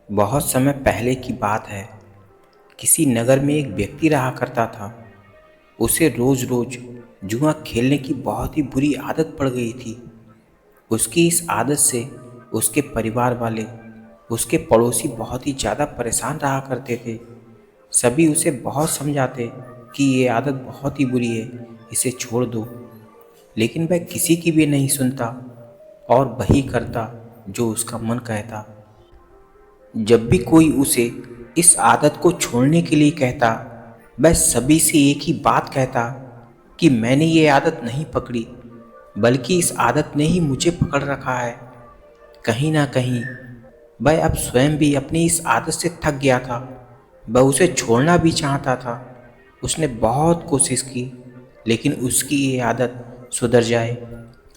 बहुत समय पहले की बात है। किसी नगर में एक व्यक्ति रहा करता था। उसे रोज रोज जुआ खेलने की बहुत ही बुरी आदत पड़ गई थी। उसकी इस आदत से उसके परिवार वाले, उसके पड़ोसी बहुत ही ज़्यादा परेशान रहा करते थे। सभी उसे बहुत समझाते कि ये आदत बहुत ही बुरी है, इसे छोड़ दो, लेकिन वह किसी की भी नहीं सुनता और वही करता जो उसका मन कहता। जब भी कोई उसे इस आदत को छोड़ने के लिए कहता, वह सभी से एक ही बात कहता कि मैंने ये आदत नहीं पकड़ी, बल्कि इस आदत ने ही मुझे पकड़ रखा है। कहीं ना कहीं वह अब स्वयं भी अपनी इस आदत से थक गया था। वह उसे छोड़ना भी चाहता था। उसने बहुत कोशिश की, लेकिन उसकी ये आदत सुधर जाए।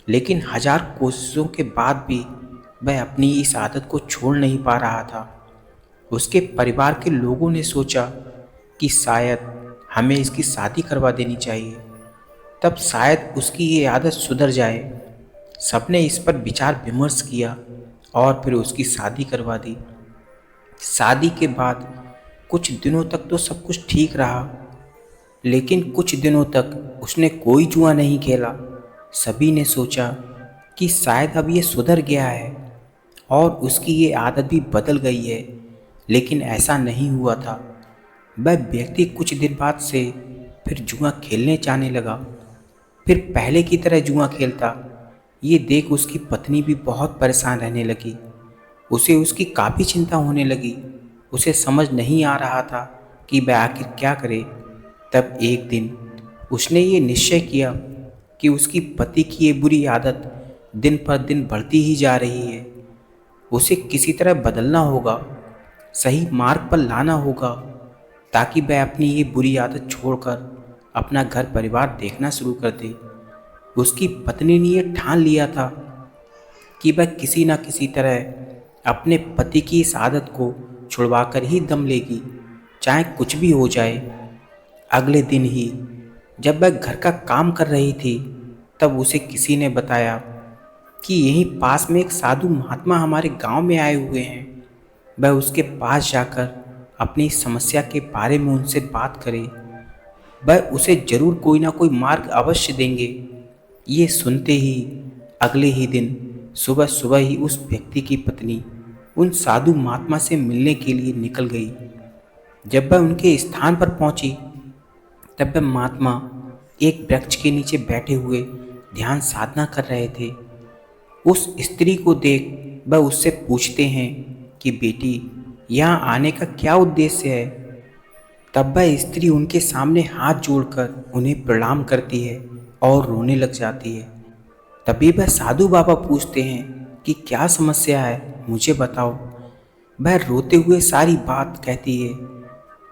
लेकिन हजार कोशिशों के बाद भी वह अपनी इस आदत को छोड़ नहीं पा रहा था। उसके परिवार के लोगों ने सोचा कि शायद हमें इसकी शादी करवा देनी चाहिए, तब शायद उसकी ये आदत सुधर जाए। सबने इस पर विचार विमर्श किया और फिर उसकी शादी करवा दी। शादी के बाद कुछ दिनों तक तो सब कुछ ठीक रहा, लेकिन कुछ दिनों तक उसने कोई जुआ नहीं खेला। सभी ने सोचा कि शायद अब ये सुधर गया है और उसकी ये आदत भी बदल गई है, लेकिन ऐसा नहीं हुआ था। वह व्यक्ति कुछ दिन बाद से फिर जुआ खेलने जाने लगा। फिर पहले की तरह जुआ खेलता। ये देख उसकी पत्नी भी बहुत परेशान रहने लगी। उसे उसकी काफ़ी चिंता होने लगी। उसे समझ नहीं आ रहा था कि वह आखिर क्या करे। तब एक दिन उसने ये निश्चय किया कि उसकी पति की ये बुरी आदत दिन पर दिन बढ़ती ही जा रही है। उसे किसी तरह बदलना होगा, सही मार्ग पर लाना होगा, ताकि वह अपनी ये बुरी आदत छोड़कर अपना घर परिवार देखना शुरू कर दे। उसकी पत्नी ने ये ठान लिया था कि वह किसी न किसी तरह अपने पति की इस आदत को छुड़वाकर ही दम लेगी, चाहे कुछ भी हो जाए। अगले दिन ही जब वह घर का काम कर रही थी, तब उसे किसी ने बताया कि यहीं पास में एक साधु महात्मा हमारे गांव में आए हुए हैं। वह उसके पास जाकर अपनी समस्या के बारे में उनसे बात करे। वह उसे जरूर कोई ना कोई मार्ग अवश्य देंगे। ये सुनते ही अगले ही दिन सुबह सुबह ही उस व्यक्ति की पत्नी उन साधु महात्मा से मिलने के लिए निकल गई। जब वह उनके स्थान पर पहुंची, तब वह महात्मा एक वृक्ष के नीचे बैठे हुए ध्यान साधना कर रहे थे। उस स्त्री को देख वह उससे पूछते हैं कि बेटी, यहाँ आने का क्या उद्देश्य है। तब वह स्त्री उनके सामने हाथ जोड़कर उन्हें प्रणाम करती है और रोने लग जाती है। तभी वह साधु बाबा पूछते हैं कि क्या समस्या है, मुझे बताओ। वह रोते हुए सारी बात कहती है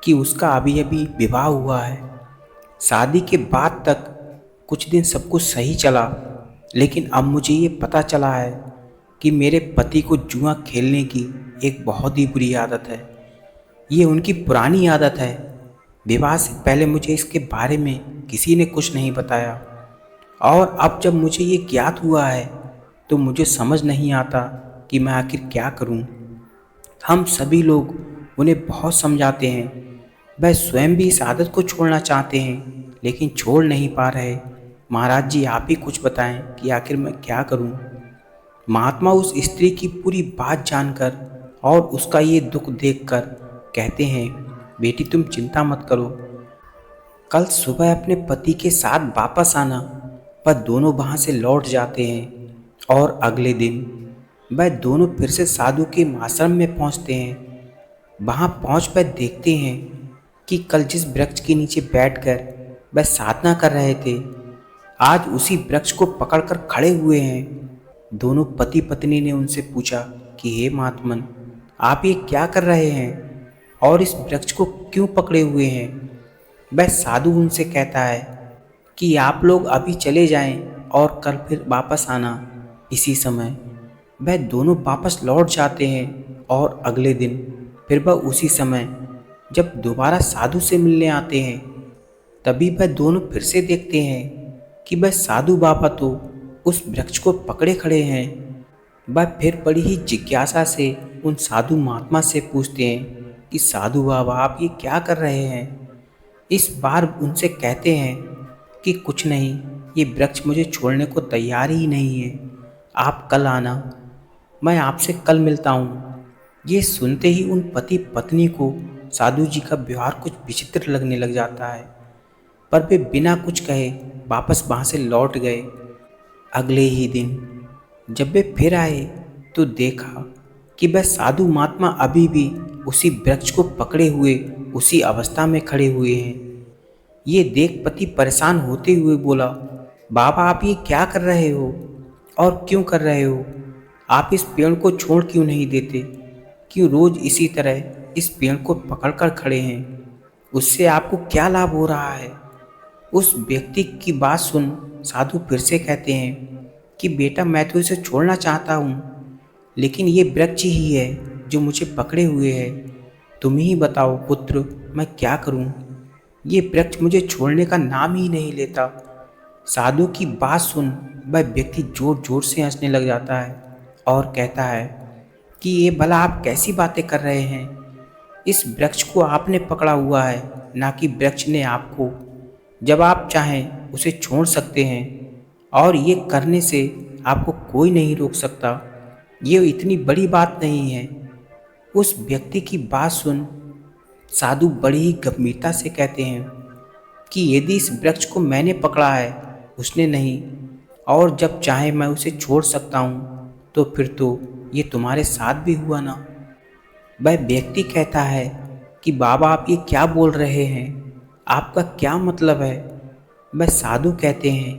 कि उसका अभी अभी विवाह हुआ है। शादी के बाद तक कुछ दिन सब कुछ सही चला, लेकिन अब मुझे ये पता चला है कि मेरे पति को जुआ खेलने की एक बहुत ही बुरी आदत है। ये उनकी पुरानी आदत है। विवाह से पहले मुझे इसके बारे में किसी ने कुछ नहीं बताया, और अब जब मुझे ये ज्ञात हुआ है तो मुझे समझ नहीं आता कि मैं आखिर क्या करूं। हम सभी लोग उन्हें बहुत समझाते हैं। वह स्वयं भी इस आदत को छोड़ना चाहते हैं, लेकिन छोड़ नहीं पा रहे। महाराज जी, आप ही कुछ बताएं कि आखिर मैं क्या करूं। महात्मा उस स्त्री की पूरी बात जानकर और उसका ये दुख देखकर कहते हैं, बेटी तुम चिंता मत करो, कल सुबह अपने पति के साथ वापस आना। वह दोनों वहाँ से लौट जाते हैं और अगले दिन वह दोनों फिर से साधु के आश्रम में पहुँचते हैं। वहाँ पहुँच वह देखते हैं कि कल जिस वृक्ष के नीचे बैठकर वह साधना कर रहे थे, आज उसी वृक्ष को पकड़कर खड़े हुए हैं। दोनों पति पत्नी ने उनसे पूछा कि हे महात्मन, आप ये क्या कर रहे हैं और इस वृक्ष को क्यों पकड़े हुए हैं। वह साधु उनसे कहता है कि आप लोग अभी चले जाएं और कल फिर वापस आना इसी समय। वह दोनों वापस लौट जाते हैं और अगले दिन फिर वह उसी समय जब दोबारा साधु से मिलने आते हैं, तभी वह दोनों फिर से देखते हैं कि वह साधु बाबा तो उस वृक्ष को पकड़े खड़े हैं। वह फिर बड़ी ही जिज्ञासा से उन साधु महात्मा से पूछते हैं कि साधु बाबा आप ये क्या कर रहे हैं। इस बार उनसे कहते हैं कि कुछ नहीं, ये वृक्ष मुझे छोड़ने को तैयार ही नहीं है, आप कल आना, मैं आपसे कल मिलता हूँ। ये सुनते ही उन पति पत्नी को साधु जी का व्यवहार कुछ विचित्र लगने लग जाता है, पर वे बिना कुछ कहे वापस वहाँ से लौट गए। अगले ही दिन जब वे फिर आए तो देखा कि वह साधु महात्मा अभी भी उसी वृक्ष को पकड़े हुए उसी अवस्था में खड़े हुए हैं। ये देख पति परेशान होते हुए बोला, बाबा आप ये क्या कर रहे हो और क्यों कर रहे हो? आप इस पेड़ को छोड़ क्यों नहीं देते? क्यों रोज इसी तरह इस पेड़ को पकड़कर खड़े हैं? उससे आपको क्या लाभ हो रहा है? उस व्यक्ति की बात सुन साधु फिर से कहते हैं कि बेटा मैं तो इसे छोड़ना चाहता हूँ, लेकिन ये वृक्ष ही है जो मुझे पकड़े हुए है। तुम ही बताओ पुत्र, मैं क्या करूँ? ये वृक्ष मुझे छोड़ने का नाम ही नहीं लेता। साधु की बात सुन वह व्यक्ति जोर जोर से हंसने लग जाता है और कहता है कि ये भला आप कैसी बातें कर रहे हैं? इस वृक्ष को आपने पकड़ा हुआ है, ना कि वृक्ष ने आपको। जब आप चाहें उसे छोड़ सकते हैं और ये करने से आपको कोई नहीं रोक सकता। ये इतनी बड़ी बात नहीं है। उस व्यक्ति की बात सुन साधु बड़ी ही गंभीरता से कहते हैं कि यदि इस वृक्ष को मैंने पकड़ा है, उसने नहीं, और जब चाहे मैं उसे छोड़ सकता हूँ, तो फिर तो ये तुम्हारे साथ भी हुआ ना। वह व्यक्ति कहता है कि बाबा आप ये क्या बोल रहे हैं? आपका क्या मतलब है? वह साधु कहते हैं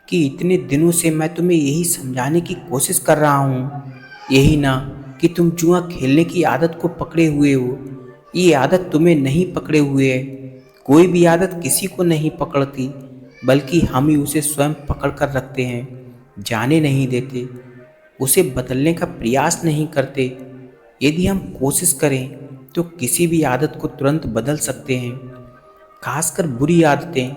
कि इतने दिनों से मैं तुम्हें यही समझाने की कोशिश कर रहा हूँ, यही ना कि तुम जुआ खेलने की आदत को पकड़े हुए हो। ये आदत तुम्हें नहीं पकड़े हुए है। कोई भी आदत किसी को नहीं पकड़ती, बल्कि हम ही उसे स्वयं पकड़ कर रखते हैं, जाने नहीं देते, उसे बदलने का प्रयास नहीं करते। यदि हम कोशिश करें तो किसी भी आदत को तुरंत बदल सकते हैं, खासकर बुरी आदतें,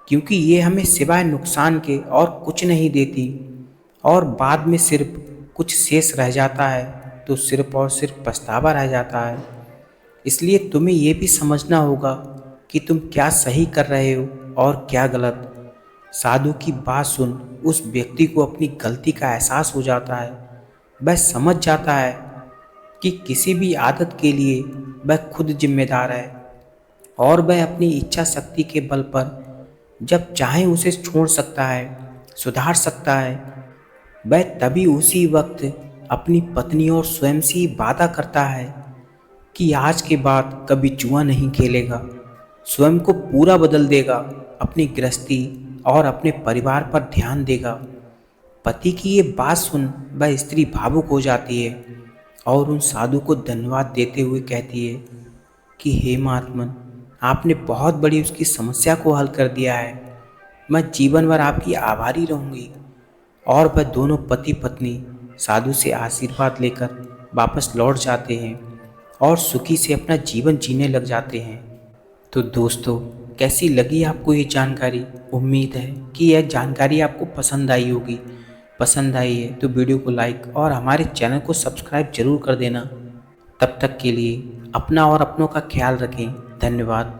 क्योंकि ये हमें सिवाय नुकसान के और कुछ नहीं देती, और बाद में सिर्फ कुछ शेष रह जाता है तो सिर्फ और सिर्फ पछतावा रह जाता है। इसलिए तुम्हें ये भी समझना होगा कि तुम क्या सही कर रहे हो और क्या गलत। साधु की बात सुन उस व्यक्ति को अपनी गलती का एहसास हो जाता है। वह समझ जाता है कि किसी भी आदत के लिए वह खुद जिम्मेदार है और वह अपनी इच्छा शक्ति के बल पर जब चाहे उसे छोड़ सकता है, सुधार सकता है। वह तभी उसी वक्त अपनी पत्नी और स्वयं से ही वादा करता है कि आज के बाद कभी जुआ नहीं खेलेगा, स्वयं को पूरा बदल देगा, अपनी गृहस्थी और अपने परिवार पर ध्यान देगा। पति की ये बात सुन वह स्त्री भावुक हो जाती है और उन साधु को धन्यवाद देते हुए कहती है कि हे महात्मन, आपने बहुत बड़ी उसकी समस्या को हल कर दिया है। मैं जीवन भर आपकी आभारी रहूँगी। और वह दोनों पति पत्नी साधु से आशीर्वाद लेकर वापस लौट जाते हैं और सुखी से अपना जीवन जीने लग जाते हैं। तो दोस्तों, कैसी लगी आपको ये जानकारी? उम्मीद है कि यह जानकारी आपको पसंद आई होगी। पसंद आई है तो वीडियो को लाइक और हमारे चैनल को सब्सक्राइब जरूर कर देना। तब तक के लिए अपना और अपनों का ख्याल रखें। धन्यवाद।